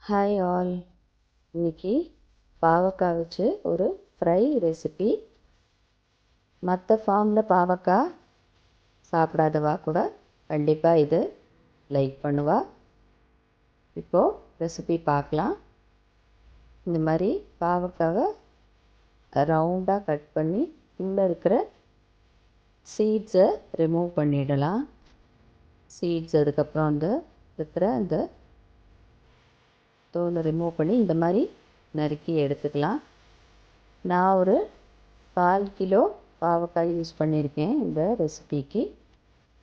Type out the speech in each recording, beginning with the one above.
Hi all. இன்னைக்கு பாவக்காய் வச்சு ஒரு ஃப்ரை ரெசிபி. மற்ற ஃபார்மில் பாவக்காய் சாப்பிடாதவா கூட கண்டிப்பாக இது லைக் பண்ணுவா. இப்போது ரெசிபி பார்க்கலாம். இந்த மாதிரி பாவக்காவை ரவுண்டாக கட் பண்ணி உள்ளே இருக்கிற சீட்ஸை ரிமூவ் பண்ணிடலாம். சீட்ஸ் அதுக்கப்புறம் இருக்கிற அந்த தோலை ரிமூவ் பண்ணி இந்த மாதிரி நறுக்கி எடுத்துக்கலாம். நான் ஒரு 1/4 கிலோ பாவக்காய் யூஸ் பண்ணியிருக்கேன் இந்த ரெசிபிக்கு.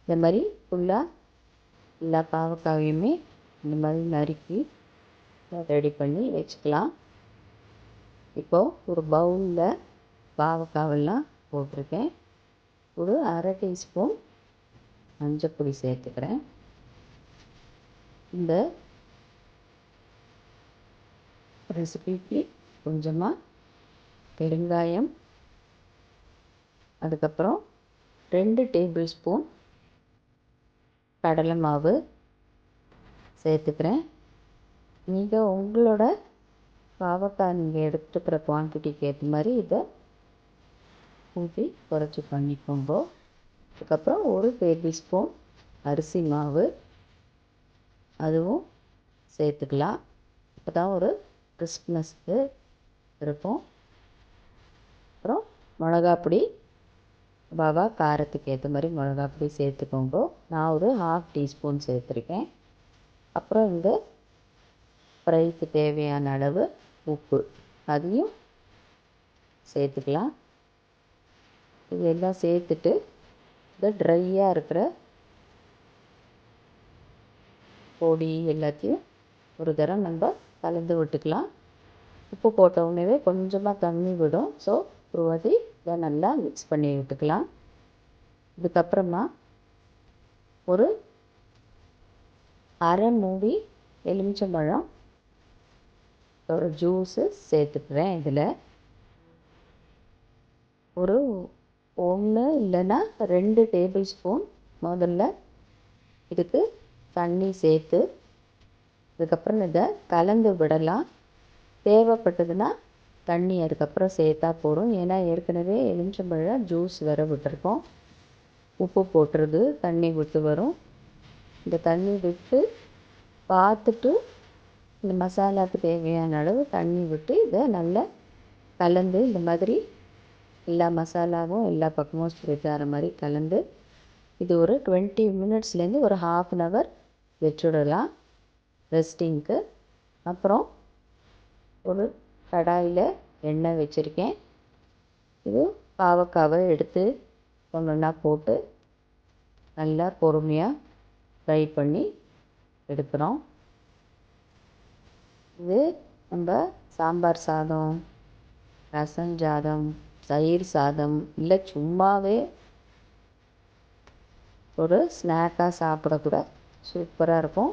இந்த மாதிரி ஃபுல்லாக எல்லா பாவக்காயுமே இந்த மாதிரி நறுக்கி ரெடி பண்ணி வச்சுக்கலாம். இப்போது ஒரு பவுலில் பாவக்காவெல்லாம் போட்டிருக்கேன். ஒரு 1/2 டீஸ்பூன் மஞ்சள் சேர்த்துக்கிறேன். இந்த ரெசிபிக்கு கொஞ்சமாக பெருங்காயம், அதுக்கப்புறம் 2 டேபிள் ஸ்பூன் கடலை மாவு சேர்த்துக்கிறேன். நீங்கள் உங்களோட பாவக்காய் நீங்கள் எடுத்துக்கிற குவான்டிட்டிக்கு ஏற்ற மாதிரி இதை ஊற்றி குறைச்சி பண்ணிக்கோங்க. அதுக்கப்புறம் 1 டேபிள் ஸ்பூன் அரிசி மாவு அதுவும் சேர்த்துக்கலாம். அப்போ தான் ஒரு கிறிஸ்ப்னஸ்க்கு இருக்கும். அப்புறம் மிளகாப்பொடி பாவா காரத்துக்கு ஏற்ற மாதிரி மிளகாப்பொடி சேர்த்துக்கோங்க. நான் ஒரு 1/2 டீஸ்பூன் சேர்த்துருக்கேன். அப்புறம் இந்த ஃப்ரைக்கு தேவையான அளவு உப்பு அதையும் சேர்த்துக்கலாம். இதெல்லாம் சேர்த்துட்டு இந்த ட்ரையாக இருக்கிற பொடி எல்லாத்தையும் ஒரு தரம் நம்ம கலந்து விட்டுக்கலாம். உப்பு போட்ட உடனே கொஞ்சமாக தண்ணி விடும். ஸோ ஒரு வாட்டி இதை நல்லா மிக்ஸ் பண்ணி விட்டுக்கலாம். இதுக்கப்புறமா ஒரு அரை மூடி எலுமிச்சம்பழம் ஒரு ஜூஸு சேர்த்துக்கிறேன். இதில் ஒரு 1 இல்லைன்னா 2 டேபிள் ஸ்பூன் முதல்ல இதுக்கு தண்ணி சேர்த்து அதுக்கப்புறம் இதை கலந்து விடலாம். தேவைப்பட்டதுன்னா தண்ணி அதுக்கப்புறம் சேர்த்தா போதும். ஏன்னா ஏற்கனவே எலுமிச்சம்பழம் ஜூஸ் வேறு விட்டுருக்கோம். உப்பு போட்டுறது தண்ணி விட்டு வரும். இந்த தண்ணி விட்டு பார்த்துட்டு இந்த மசாலாவுக்கு தேவையான அளவு தண்ணி விட்டு இதை நல்லா கலந்து இந்த மாதிரி எல்லா மசாலாவும் எல்லா பக்கமும் ஸ்ப்ரெட் ஆகிற மாதிரி கலந்து இது ஒரு 20 மினிட்ஸ்லேருந்து ஒரு 1/2 hour வச்சுடலாம் ரெஸ்டிங்க்கு. அப்புறம் ஒரு கடாயில் எண்ணெய் வச்சுருக்கேன். இது பாவக்காவை எடுத்து ஒன்றா போட்டு நல்லா பொறுமையாக ஃப்ரை பண்ணி எடுக்கிறோம். இது நம்ம சாம்பார் சாதம், ரசம் சாதம், தயிர் சாதம் இல்லை சும்மாவே ஒரு ஸ்நாக்காக சாப்பிடக்கூட சூப்பராக இருக்கும்.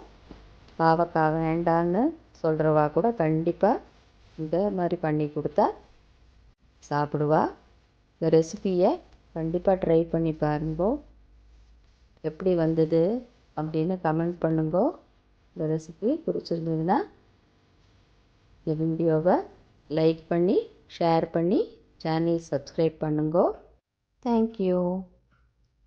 பாவக்காய் வேண்டான்னு சொல்கிறவா கூட கண்டிப்பாக இந்த மாதிரி பண்ணி கொடுத்தா சாப்பிடுவா. இந்த ரெசிபியை கண்டிப்பாக ட்ரை பண்ணி பாருங்கோ. எப்படி வந்தது அப்படின்னு கமெண்ட் பண்ணுங்கோ. இந்த ரெசிபி பிடிச்சிருந்ததுன்னா இந்த வீடியோவை லைக் பண்ணி ஷேர் பண்ணி சேனல் சப்ஸ்கிரைப் பண்ணுங்கோ. தேங்க்யூ.